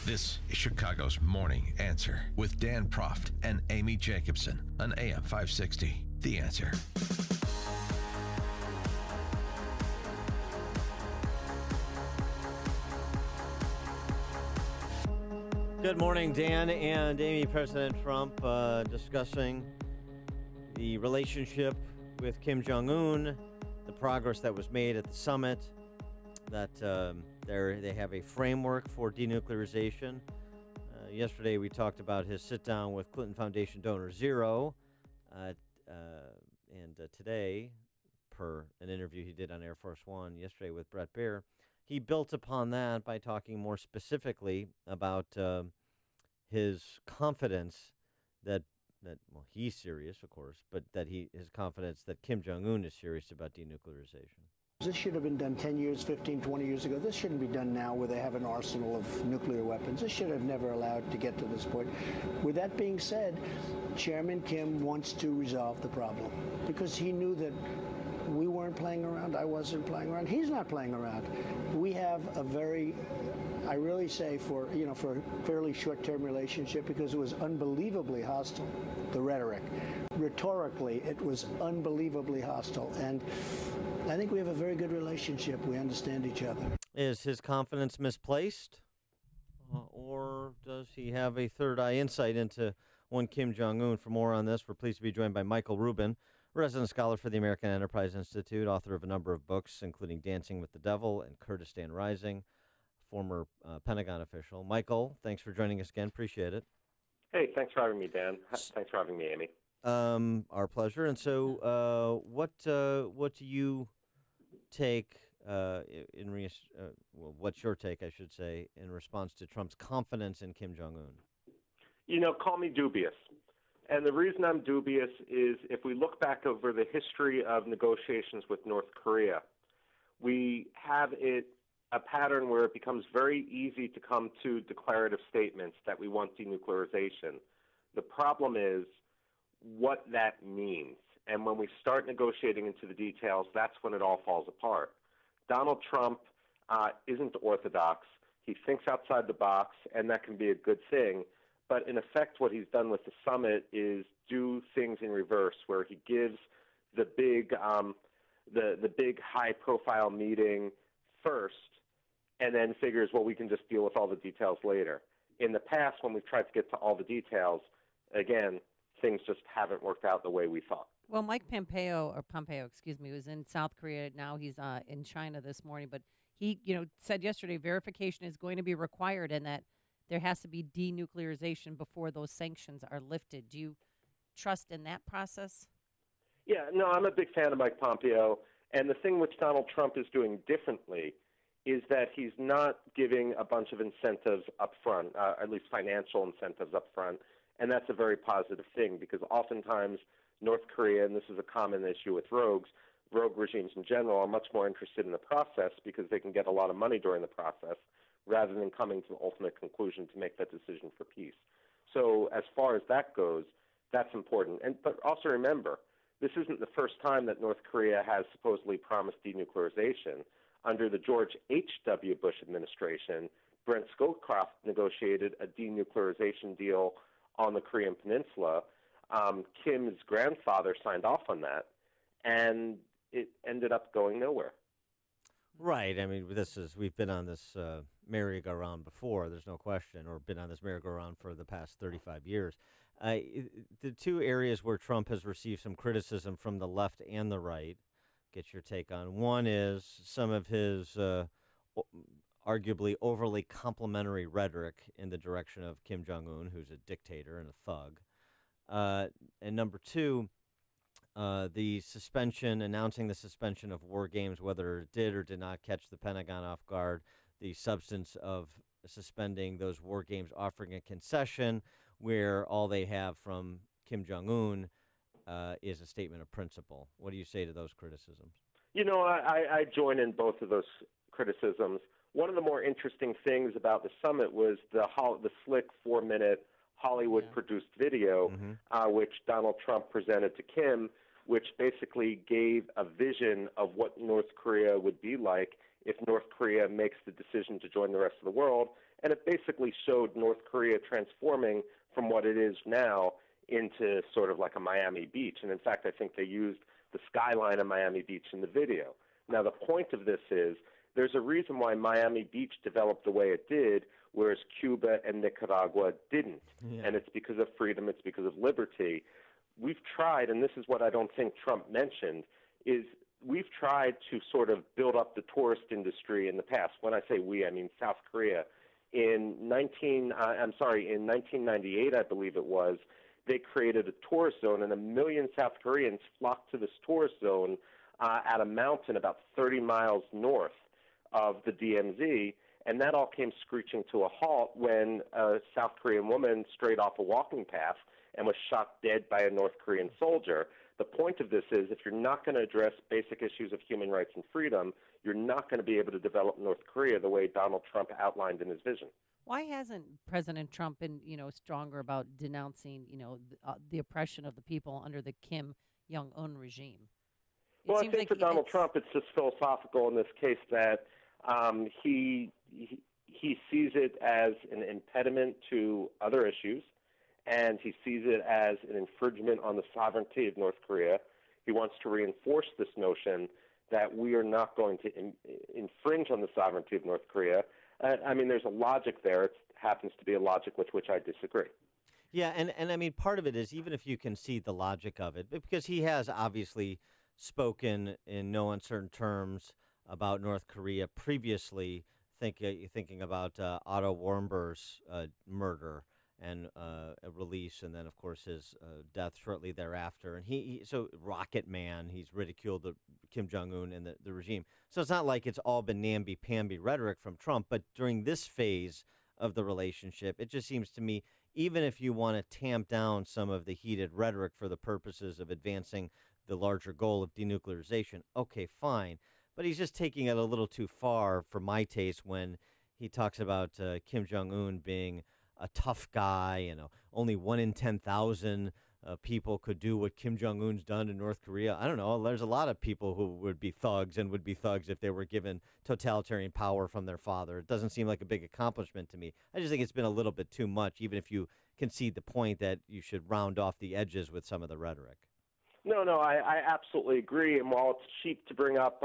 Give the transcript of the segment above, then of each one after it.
This is Chicago's Morning Answer with Dan Proft and Amy Jacobson on AM 560. The Answer. Good morning, Dan and Amy. President Trump discussing the relationship with Kim Jonghoon, the progress that was made at the summit, that they have a framework for denuclearization. Yesterday we talked about his sit-down with Clinton Foundation donor Zero, and today, per an interview he did on Air Force One yesterday with Brett Baer, he built upon that by talking more specifically about his confidence that he's serious, of course, but that his confidence that Kim Jong-un is serious about denuclearization. This should have been done 10 years, 15, 20 years ago. This shouldn't be done now where they have an arsenal of nuclear weapons. This should have never allowed to get to this point. With that being said, Chairman Kim wants to resolve the problem because he knew that we weren't playing around. I wasn't playing around. He's not playing around. We have a very, I really say for a fairly short-term relationship because it was unbelievably hostile, the rhetoric. Rhetorically, it was unbelievably hostile. And I think we have a very good relationship. We understand each other. Is his confidence misplaced? Or does he have a third eye insight into one Kim Jong-un? For more on this, we're pleased to be joined by Michael Rubin, resident scholar for the American Enterprise Institute, author of a number of books, including Dancing with the Devil and Kurdistan Rising, former Pentagon official. Michael, thanks for joining us again. Appreciate it. Hey, thanks for having me, Dan. Thanks for having me, Amy. Our pleasure. And so what do you take what's your take, I should say, in response to Trump's confidence in Kim Jong-un? Call me dubious. And the reason I'm dubious is if we look back over the history of negotiations with North Korea, we have a pattern where it becomes very easy to come to declarative statements that we want denuclearization. The problem is what that means. And when we start negotiating into the details, that's when it all falls apart. Donald Trump isn't orthodox. He thinks outside the box, and that can be a good thing. But in effect, what he's done with the summit is do things in reverse, where he gives the big high-profile meeting first, and then figures, well, we can just deal with all the details later. In the past, when we've tried to get to all the details, again, things just haven't worked out the way we thought. Well, Pompeo, was in South Korea. Now he's in China this morning. But he, said yesterday verification is going to be required and that there has to be denuclearization before those sanctions are lifted. Do you trust in that process? Yeah, no, I'm a big fan of Mike Pompeo. And the thing which Donald Trump is doing differently is that he's not giving a bunch of incentives up front, at least financial incentives up front. And that's a very positive thing because oftentimes North Korea, and this is a common issue with rogue regimes in general, are much more interested in the process because they can get a lot of money during the process rather than coming to the ultimate conclusion to make that decision for peace. So as far as that goes, that's important. But also remember, this isn't the first time that North Korea has supposedly promised denuclearization. Under the George H.W. Bush administration, Brent Scowcroft negotiated a denuclearization deal on the Korean Peninsula. Kim's grandfather signed off on that, and it ended up going nowhere. Right. I mean, we've been on this merry-go-round before, there's no question, or been on this merry-go-round for the past 35 years. The two areas where Trump has received some criticism from the left and the right, get your take on. One is some of his arguably overly complimentary rhetoric in the direction of Kim Jong-un, who's a dictator and a thug. And number two, announcing the suspension of war games, whether it did or did not catch the Pentagon off guard, the substance of suspending those war games, offering a concession where all they have from Kim Jong-un is a statement of principle. What do you say to those criticisms? I join in both of those criticisms. One of the more interesting things about the summit was the slick 4-minute Hollywood-produced video, which Donald Trump presented to Kim, which basically gave a vision of what North Korea would be like if North Korea makes the decision to join the rest of the world. And it basically showed North Korea transforming from what it is now into sort of like a Miami Beach. And in fact, I think they used the skyline of Miami Beach in the video. Now, the point of this is there's a reason why Miami Beach developed the way it did, whereas Cuba and Nicaragua didn't. Yeah. And it's because of freedom, it's because of liberty. We've tried, and this is what I don't think Trump mentioned, is we've tried to sort of build up the tourist industry in the past. When I say we, I mean South Korea. In 1998, I believe it was, they created a tourist zone, and 1 million South Koreans flocked to this tourist zone at a mountain about 30 miles north of the DMZ, and that all came screeching to a halt when a South Korean woman strayed off a walking path and was shot dead by a North Korean soldier. The point of this is if you're not going to address basic issues of human rights and freedom, you're not going to be able to develop North Korea the way Donald Trump outlined in his vision. Why hasn't President Trump been, stronger about denouncing, the oppression of the people under the Kim Jonghoon regime? Well, I think for Donald Trump, it's just philosophical in this case that he sees it as an impediment to other issues, and he sees it as an infringement on the sovereignty of North Korea. He wants to reinforce this notion that we are not going to infringe on the sovereignty of North Korea. I mean, there's a logic there. It happens to be a logic with which I disagree. Yeah, and I mean, part of it is even if you can see the logic of it, because he has obviously spoken in no uncertain terms about North Korea previously, thinking about Otto Warmberg's murder and a release, and then, of course, his death shortly thereafter. And so Rocket Man, he's ridiculed Kim Jong-un and the regime. So it's not like it's all been namby-pamby rhetoric from Trump, but during this phase of the relationship, it just seems to me, even if you want to tamp down some of the heated rhetoric for the purposes of advancing the larger goal of denuclearization, okay, fine. But he's just taking it a little too far for my taste when he talks about Kim Jong-un being a tough guy, only 1 in 10,000 people could do what Kim Jong-un's done in North Korea. I don't know. There's a lot of people who would be thugs and would be thugs if they were given totalitarian power from their father. It doesn't seem like a big accomplishment to me. I just think it's been a little bit too much, even if you concede the point that you should round off the edges with some of the rhetoric. No, I absolutely agree. And while it's cheap to bring up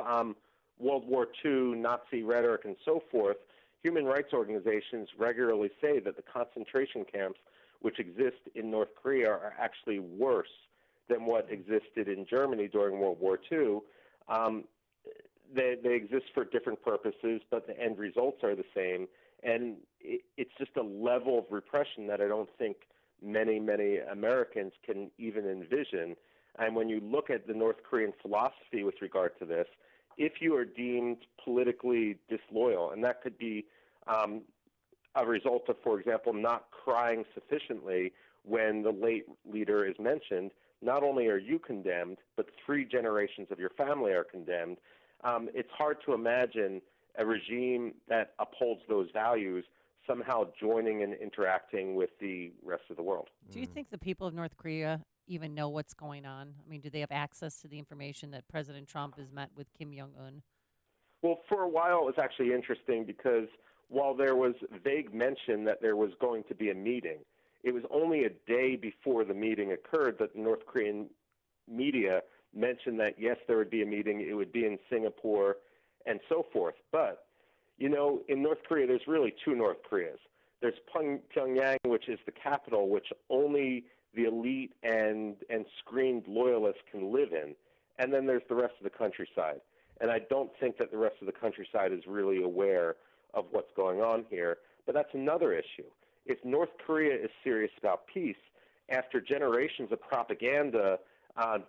World War II, Nazi rhetoric, and so forth, human rights organizations regularly say that the concentration camps which exist in North Korea are actually worse than what existed in Germany during World War II. They exist for different purposes, but the end results are the same. And it's just a level of repression that I don't think many Americans can even envision. And when you look at the North Korean philosophy with regard to this, if you are deemed politically disloyal, and that could be a result of, for example, not crying sufficiently when the late leader is mentioned, not only are you condemned, but 3 generations of your family are condemned. It's hard to imagine a regime that upholds those values somehow joining and interacting with the rest of the world. Do you think the people of North Korea even know what's going on? I mean, do they have access to the information that President Trump has met with Kim Jong-un? Well, for a while it was actually interesting because while there was vague mention that there was going to be a meeting, it was only a day before the meeting occurred that the North Korean media mentioned that, yes, there would be a meeting, it would be in Singapore, and so forth. But, in North Korea, there's really 2 North Koreas. There's Pyongyang, which is the capital, which only the elite and screened loyalists can live in. And then there's the rest of the countryside. And I don't think that the rest of the countryside is really aware of what's going on here. But that's another issue. If North Korea is serious about peace, after generations of propaganda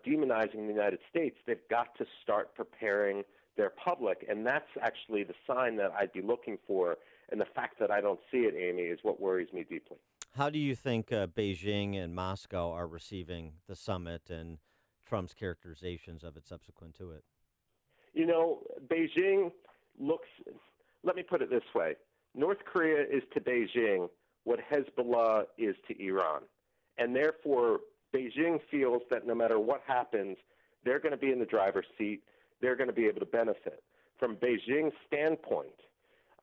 demonizing the United States, they've got to start preparing their public. And that's actually the sign that I'd be looking for. And the fact that I don't see it, Amy, is what worries me deeply. How do you think Beijing and Moscow are receiving the summit and Trump's characterizations of it subsequent to it? Beijing looks, let me put it this way. North Korea is to Beijing what Hezbollah is to Iran. And therefore, Beijing feels that no matter what happens, they're going to be in the driver's seat. They're going to be able to benefit. from Beijing's standpoint,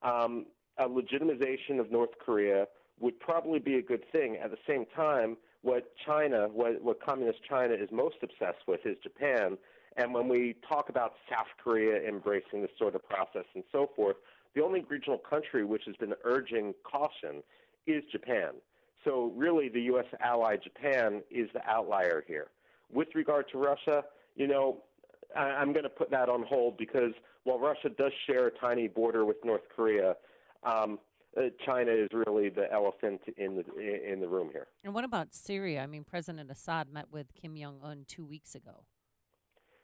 a legitimization of North Korea would probably be a good thing. At the same time, what communist China is most obsessed with is Japan. And when we talk about South Korea embracing this sort of process and so forth, the only regional country which has been urging caution is Japan. So really the U.S. ally Japan is the outlier here. With regard to Russia, I'm going to put that on hold because while Russia does share a tiny border with North Korea, China is really the elephant in the room here. And what about Syria? I mean, President Assad met with Kim Jonghoon 2 weeks ago.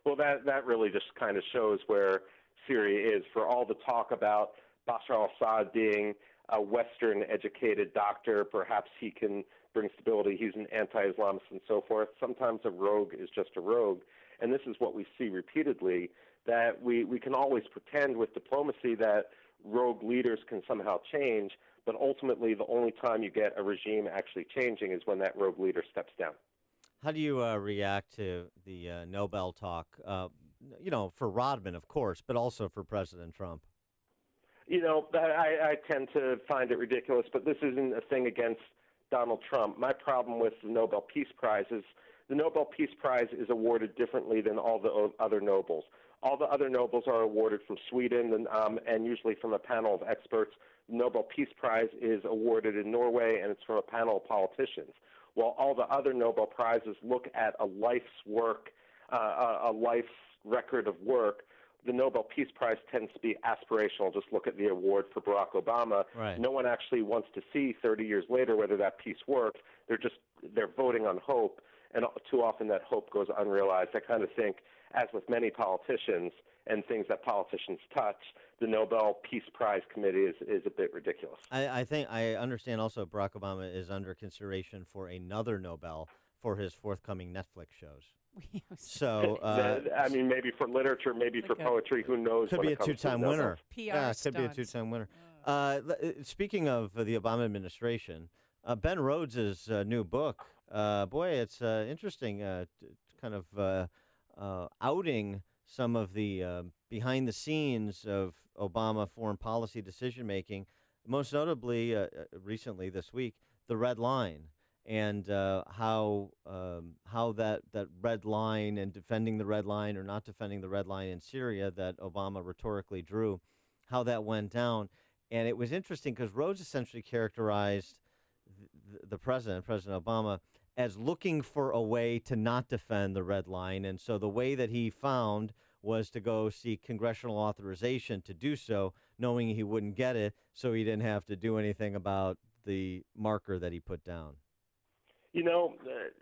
Well, that really just kind of shows where Syria is. For all the talk about Bashar al-Assad being a Western-educated doctor, perhaps he can bring stability. He's an anti-Islamist and so forth. Sometimes a rogue is just a rogue. And this is what we see repeatedly, that we can always pretend with diplomacy that rogue leaders can somehow change, but ultimately the only time you get a regime actually changing is when that rogue leader steps down. How do you react to the Nobel talk, for Rodman, of course, but also for President Trump? I tend to find it ridiculous, but this isn't a thing against Donald Trump. My problem with the Nobel Peace Prize is the Nobel Peace Prize is awarded differently than all the other Nobels. All the other Nobels are awarded from Sweden and usually from a panel of experts. The Nobel Peace Prize is awarded in Norway, and it's from a panel of politicians. While all the other Nobel Prizes look at a life's work, a life's record of work, the Nobel Peace Prize tends to be aspirational. Just look at the award for Barack Obama. Right. No one actually wants to see 30 years later whether that piece works. They're voting on hope, and too often that hope goes unrealized. I kind of think, as with many politicians and things that politicians touch, the Nobel Peace Prize Committee is a bit ridiculous. I think I understand also Barack Obama is under consideration for another Nobel for his forthcoming Netflix shows. So, maybe for literature, maybe for poetry, who knows? Could be a two-time winner. PR yeah, could be a two-time winner. Speaking of the Obama administration, Ben Rhodes' new book, it's interesting, kind of outing some of the behind the scenes of Obama foreign policy decision-making, most notably recently this week, the red line. And how that red line and defending the red line or not defending the red line in Syria that Obama rhetorically drew, how that went down. And it was interesting because Rhodes essentially characterized the President Obama, as looking for a way to not defend the red line. And so the way that he found was to go seek congressional authorization to do so, knowing he wouldn't get it, so he didn't have to do anything about the marker that he put down.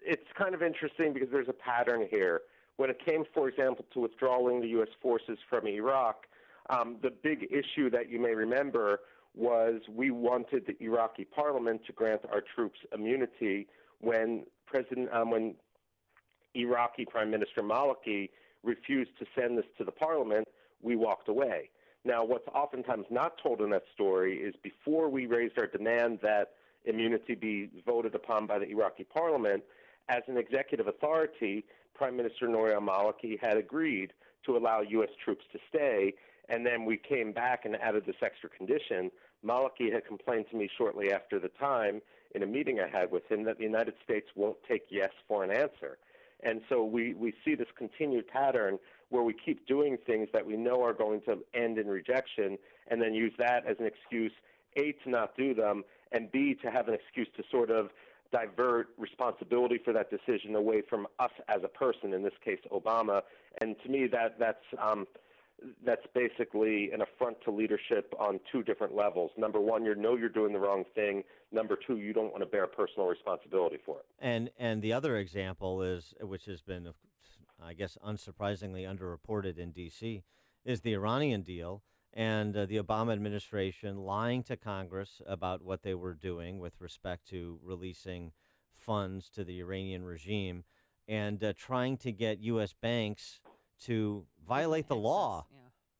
It's kind of interesting because there's a pattern here. When it came, for example, to withdrawing the U.S. forces from Iraq, the big issue that you may remember was we wanted the Iraqi parliament to grant our troops immunity when Iraqi Prime Minister Maliki refused to send this to the parliament. We walked away. Now, what's oftentimes not told in that story is before we raised our demand that immunity be voted upon by the Iraqi parliament, as an executive authority, Prime Minister Nouri al-Maliki had agreed to allow U.S. troops to stay, and then we came back and added this extra condition. Maliki had complained to me shortly after the time in a meeting I had with him that the United States won't take yes for an answer. And so we see this continued pattern where we keep doing things that we know are going to end in rejection and then use that as an excuse, A, to not do them, and B, to have an excuse to sort of divert responsibility for that decision away from us as a person, in this case Obama. And to me, that's basically an affront to leadership on two different levels. Number one, you're doing the wrong thing. Number two, you don't want to bear personal responsibility for it. And the other example is, which has been, I guess, unsurprisingly underreported in D.C., is the Iranian deal and the Obama administration lying to Congress about what they were doing with respect to releasing funds to the Iranian regime and trying to get U.S. banks to violate the law,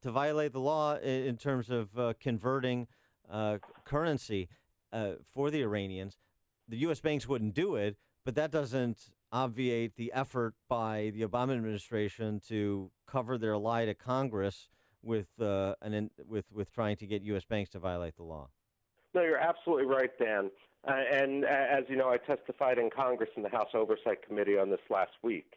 in terms of converting currency for the Iranians. The U.S. banks wouldn't do it, but that doesn't obviate the effort by the Obama administration to cover their lie to Congress with with trying to get U.S. banks to violate the law. No, you're absolutely right, Dan. And as you know, I testified in Congress in the House Oversight Committee on this last week.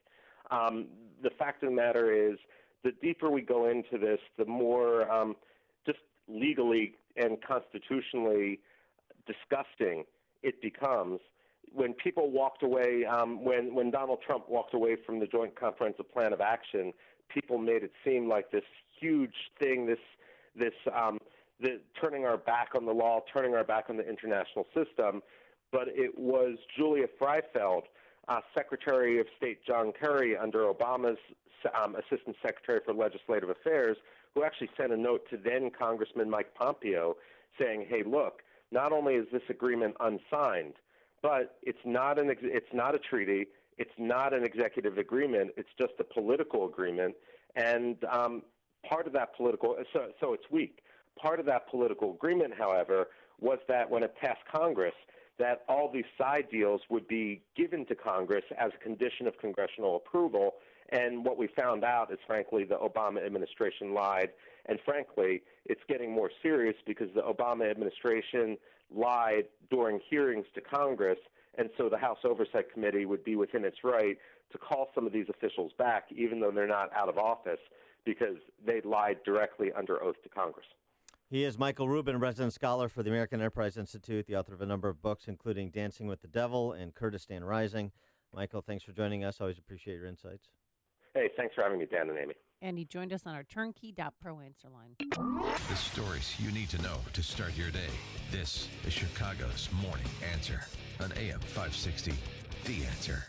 The fact of the matter is, the deeper we go into this, the more just legally and constitutionally disgusting it becomes. When people walked away, when Donald Trump walked away from the Joint Comprehensive Plan of Action, people made it seem like this huge thing, this turning our back on the law, turning our back on the international system. But it was Julia Freifeld, Secretary of State John Kerry under Obama's Assistant Secretary for Legislative Affairs, who actually sent a note to then Congressman Mike Pompeo saying, hey, look, not only is this agreement unsigned, but it's not a treaty, it's not an executive agreement, it's just a political agreement, and part of that political, so it's weak. Part of that political agreement, however, was that when it passed Congress, that all these side deals would be given to Congress as a condition of congressional approval. And what we found out is, frankly, the Obama administration lied. And frankly, it's getting more serious because the Obama administration lied during hearings to Congress. And so the House Oversight Committee would be within its right to call some of these officials back, even though they're not out of office, because they lied directly under oath to Congress. He is Michael Rubin, resident scholar for the American Enterprise Institute, the author of a number of books, including Dancing with the Devil and Kurdistan Rising. Michael, thanks for joining us. Always appreciate your insights. Hey, thanks for having me, Dan and Amy. And he joined us on our turnkey.pro answer line. The stories you need to know to start your day. This is Chicago's Morning Answer on AM 560, The Answer.